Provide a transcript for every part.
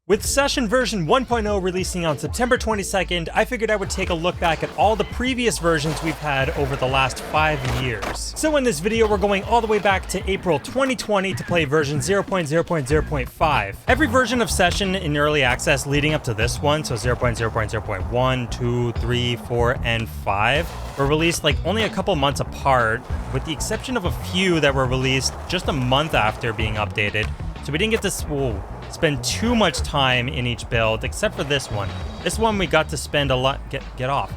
With session version 1.0 releasing on September 22nd, I figured I would take a look back at all the previous versions we've had over the last 5 years. So in this video, we're going all the way back to April 2020 to play version 0.0.0.5. Every version of session in early access leading up to this one, so 0.0.0.1, 2, 3, 4, and 5, were released like only a couple months apart, with the exception of a few that were released just a month after being updated. So we didn't get to spend too much time in each build, except for this one. This one we got to spend a lot. Get off.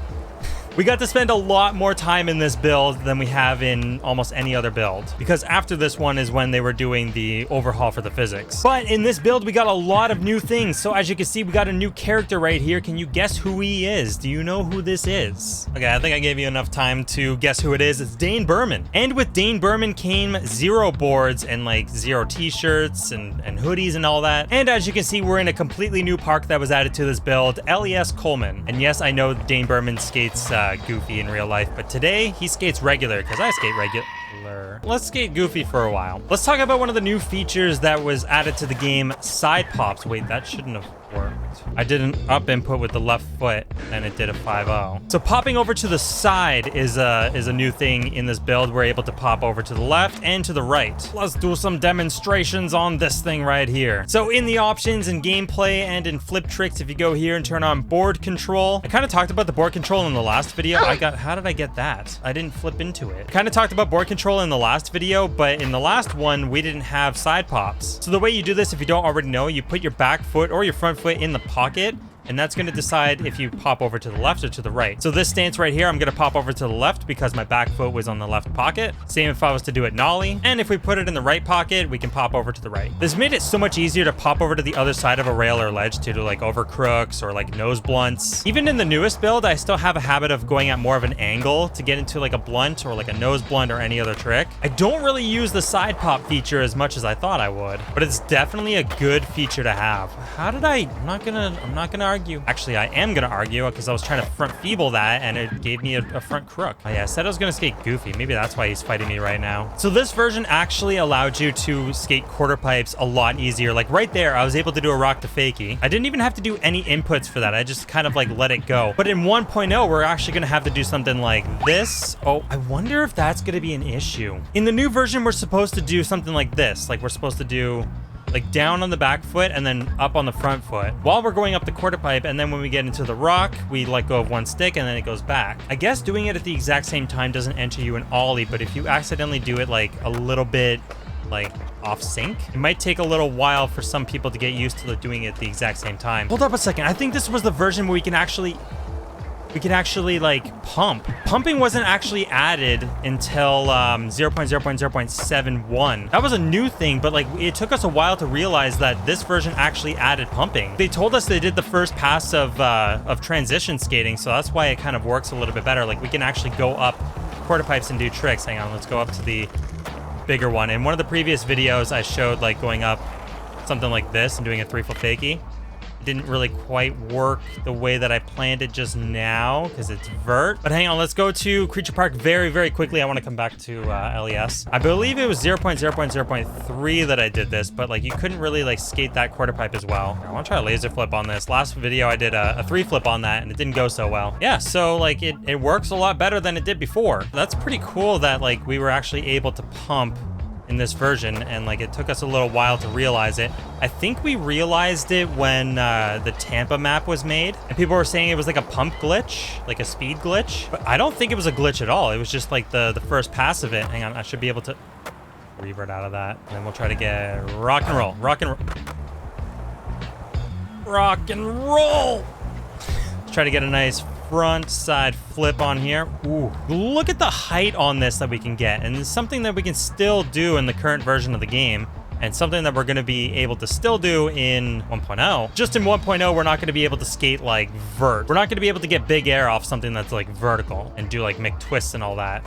We got to spend a lot more time in this build than we have in almost any other build, because after this one is when they were doing the overhaul for the physics. But in this build, we got a lot of new things. So as you can see, we got a new character right here. Can you guess who he is? Do you know who this is? Okay, I think I gave you enough time to guess who it is. It's Dane Berman. And with Dane Berman came 0 boards and like 0 t-shirts and hoodies and all that. And as you can see, we're in a completely new park that was added to this build, LES Coleman. And yes, I know Dane Berman skates goofy in real life, but today he skates regular because I skate regular. Let's skate goofy for a while. Let's talk about one of the new features that was added to the game, side pops. Wait, that shouldn't have worked. I did an up input with the left foot and it did a 5-0. So popping over to the side is a new thing in this build. We're able to pop over to the left and to the right. Let's do some demonstrations on this thing right here. So in the options in gameplay and in flip tricks, if you go here and turn on board control, I kind of talked about the board control in the last video. How did I get that? I didn't flip into it. Kind of talked about board control in the last video, but in the last one, we didn't have side pops. So the way you do this, if you don't already know, you put your back foot or your front foot in the pocket, and that's going to decide if you pop over to the left or to the right. So this stance right here, I'm going to pop over to the left because my back foot was on the left pocket. Same if I was to do it nollie. And if we put it in the right pocket, we can pop over to the right. This made it so much easier to pop over to the other side of a rail or ledge to do like over crooks or like nose blunts. Even in the newest build, I still have a habit of going at more of an angle to get into like a blunt or like a nose blunt or any other trick. I don't really use the side pop feature as much as I thought I would, but it's definitely a good feature to have. How did I'm not gonna argue. Actually, I am gonna argue because I was trying to front feeble that and it gave me a front crook. Oh yeah, I said I was gonna skate goofy. Maybe that's why he's fighting me right now. So this version actually allowed you to skate quarter pipes a lot easier. Like right there, I was able to do a rock to fakie. I didn't even have to do any inputs for that. I just kind of like let it go. But in 1.0, we're actually gonna have to do something like this. Oh, I wonder if that's gonna be an issue. In the new version, we're supposed to do something like this. Like we're supposed to do like down on the back foot and then up on the front foot while we're going up the quarter pipe, and then when we get into the rock, we let go of one stick and then it goes back. I guess doing it at the exact same time doesn't enter you an ollie, but if you accidentally do it like a little bit like off sync, it might take a little while for some people to get used to doing it at the exact same time. Hold up a second. I think this was the version where we can actually like pump. Pumping wasn't actually added until 0.0.0.71. That was a new thing, but like it took us a while to realize that this version actually added pumping. They told us they did the first pass of transition skating, so that's why it kind of works a little bit better. Like we can actually go up quarter pipes and do tricks. Hang on, let's go up to the bigger one. In one of the previous videos, I showed like going up something like this and doing a 3-foot fakie. Didn't really quite work the way that I planned it just now because it's vert. But hang on, let's go to Creature Park very, very quickly. I want to come back to LES. I believe it was 0.0.0.3 that I did this, but like you couldn't really like skate that quarter pipe as well. I want to try a laser flip on this. Last video I did a 3 flip on that and it didn't go so well. Yeah, so like it works a lot better than it did before. That's pretty cool that like we were actually able to pump in this version, and like it took us a little while to realize it. I think we realized it when the Tampa map was made and people were saying it was like a pump glitch, like a speed glitch, but I don't think it was a glitch at all. It was just like the first pass of it. Hang on, I should be able to revert out of that, and then we'll try to get rock and roll. Let's try to get a nice front side flip on here. Ooh, look at the height on this that we can get, and it's something that we can still do in the current version of the game, and something that we're going to be able to still do in 1.0. Just in 1.0, we're not going to be able to skate like vert. We're not going to be able to get big air off something that's like vertical and do like McTwists and all that.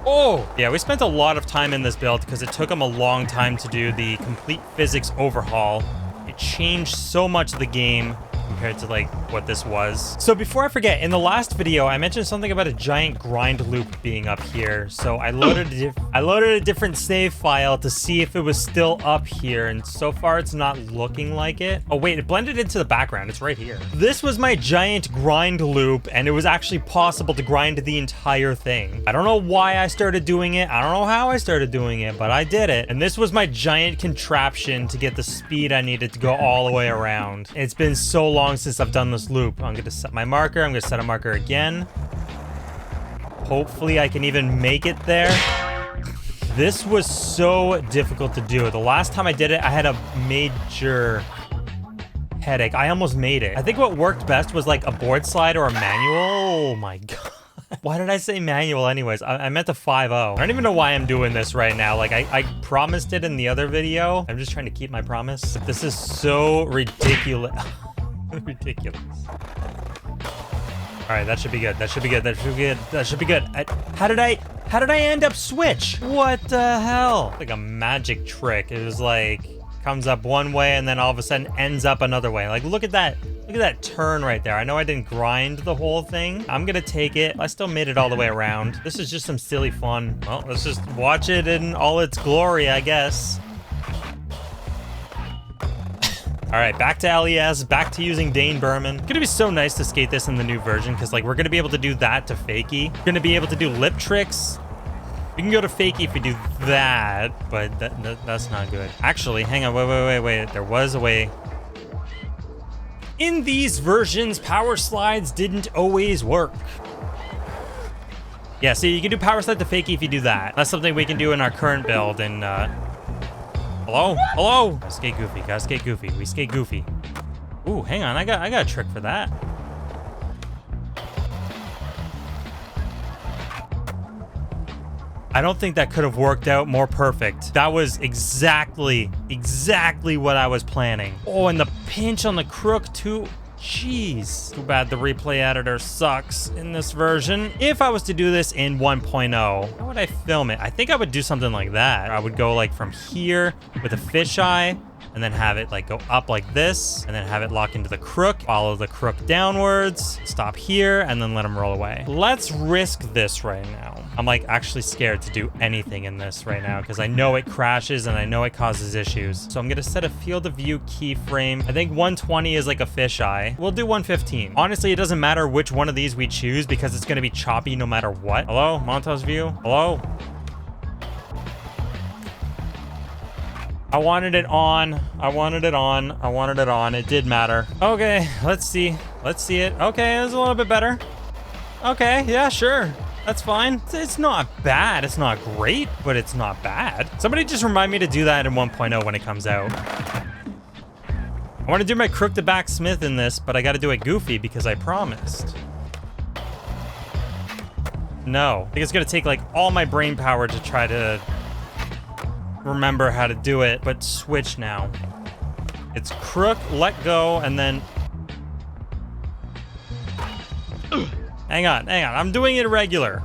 Oh, yeah, we spent a lot of time in this build because it took them a long time to do the complete physics overhaul. It changed so much of the game compared to like what this was. So before I forget, in the last video I mentioned something about a giant grind loop being up here. So I loaded I loaded a different save file to see if it was still up here, and so far it's not looking like it. Oh wait, it blended into the background. It's right here. This was my giant grind loop, and it was actually possible to grind the entire thing. I don't know why I started doing it. I don't know how I started doing it, but I did it. And this was my giant contraption to get the speed I needed to go all the way around. It's been so long since I've done this loop. I'm gonna set my marker. I'm gonna set a marker again. Hopefully I can even make it there. This was so difficult to do. The last time I did it, I had a major headache. I almost made it. I think what worked best was like a board slide or a manual. Oh my god. Why did I say manual anyways? I meant a 5.0. I don't even know why I'm doing this right now. Like, I promised it in the other video. I'm just trying to keep my promise. This is so ridiculous. Ridiculous. All right, that should be good. That should be good. That should be good. That should be good. How did I end up switch? What the hell? Like a magic trick. It was like, comes up one way and then all of a sudden ends up another way. Like, look at that. Look at that turn right there. I know I didn't grind the whole thing. I'm gonna take it. I still made it all the way around. This is just some silly fun. Well, let's just watch it in all its glory, I guess. All right, back to LES, back to using Dane Berman. It's gonna be so nice to skate this in the new version because like we're gonna be able to do that to fakie. We're gonna be able to do lip tricks. We can go to fakie if we do that, but that's not good. Actually, hang on, wait. There was a way. In these versions, power slides didn't always work. Yeah, see, you can do power slide to fakie if you do that. That's something we can do in our current build and hello? Hello? Gotta skate goofy, gotta skate goofy. We skate goofy. Ooh, hang on, I got a trick for that. I don't think that could have worked out more perfect. That was exactly what I was planning. Oh, and the pinch on the crook too. Jeez. Too bad the replay editor sucks in this version. If I was to do this in 1.0, how would I film it? I think I would do something like that. I would go like from here with a fisheye and then have it like go up like this and then have it lock into the crook, follow the crook downwards, stop here, and then let him roll away. Let's risk this right now. I'm like actually scared to do anything in this right now because I know it crashes and I know it causes issues. So I'm gonna set a field of view keyframe. I think 120 is like a fisheye. We'll do 115. Honestly, it doesn't matter which one of these we choose because it's gonna be choppy no matter what. Hello, montage view, hello? I wanted it on. I wanted it on. I wanted it on. It did matter. Okay, let's see. Let's see it. Okay, it's a little bit better. Okay, yeah, sure. That's fine. It's not bad. It's not great, but it's not bad. Somebody just remind me to do that in 1.0 when it comes out. I want to do my crook to back Smith in this, but I got to do it goofy because I promised. No. I think it's going to take like all my brain power to try to remember how to do it, but switch now. It's crook, let go, and then... Hang on. I'm doing it irregular.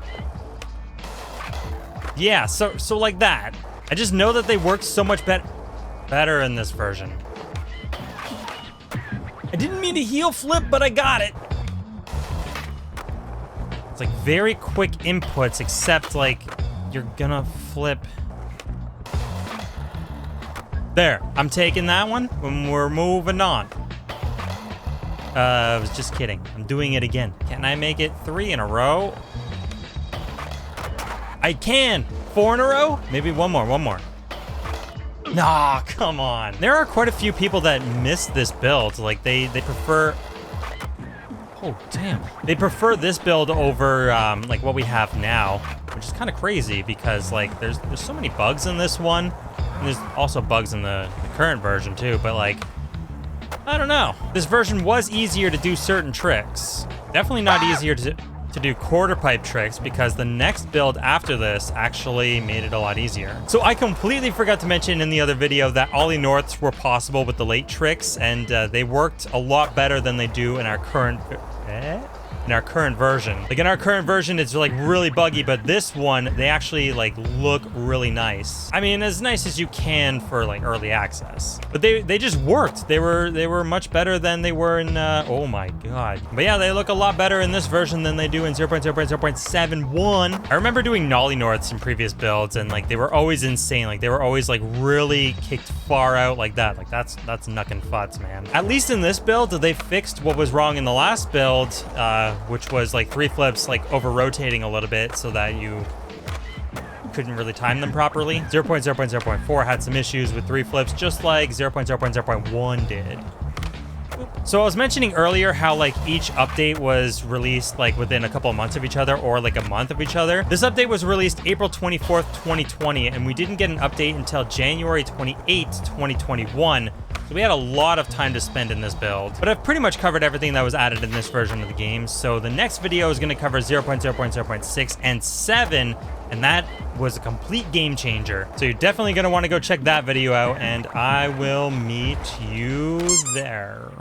Yeah, so like that. I just know that they work so much better in this version. I didn't mean to heel flip, but I got it. It's like very quick inputs, except like you're gonna flip. There, I'm taking that one when we're moving on. I was just kidding. I'm doing it again. Can I make it 3 in a row? I can. 4 in a row? Maybe one more. Nah, come on. There are quite a few people that miss this build. Like they prefer... Oh, damn. They prefer this build over like what we have now, which is kind of crazy because like there's so many bugs in this one. And there's also bugs in the current version too, but like, I don't know. This version was easier to do certain tricks. Definitely not easier to do quarter pipe tricks because the next build after this actually made it a lot easier. So I completely forgot to mention in the other video that ollie norths were possible with the late tricks and they worked a lot better than they do in our current in our current version. Like in our current version, it's like really buggy, but this one, they actually like look really nice. I mean, as nice as you can for like early access, but they just worked. They were much better than they were in, oh my God. But yeah, they look a lot better in this version than they do in 0.0.0.71. I remember doing nollie norths in previous builds, and like they were always insane. Like they were always like really kicked far out like that. Like that's nuck and futz, man. At least in this build, they fixed what was wrong in the last build, which was like 3 flips like over rotating a little bit so that you couldn't really time them properly. 0.0.0.4 had some issues with 3 flips, just like 0.0.0.1 did. So I was mentioning earlier how like each update was released like within a couple of months of each other, or like a month of each other. This update was released April 24th, 2020, and we didn't get an update until January 28th, 2021. So we had a lot of time to spend in this build, but I've pretty much covered everything that was added in this version of the game. So the next video is going to cover 0.0.0.6 and 7, and that was a complete game changer. So you're definitely going to want to go check that video out, and I will meet you there.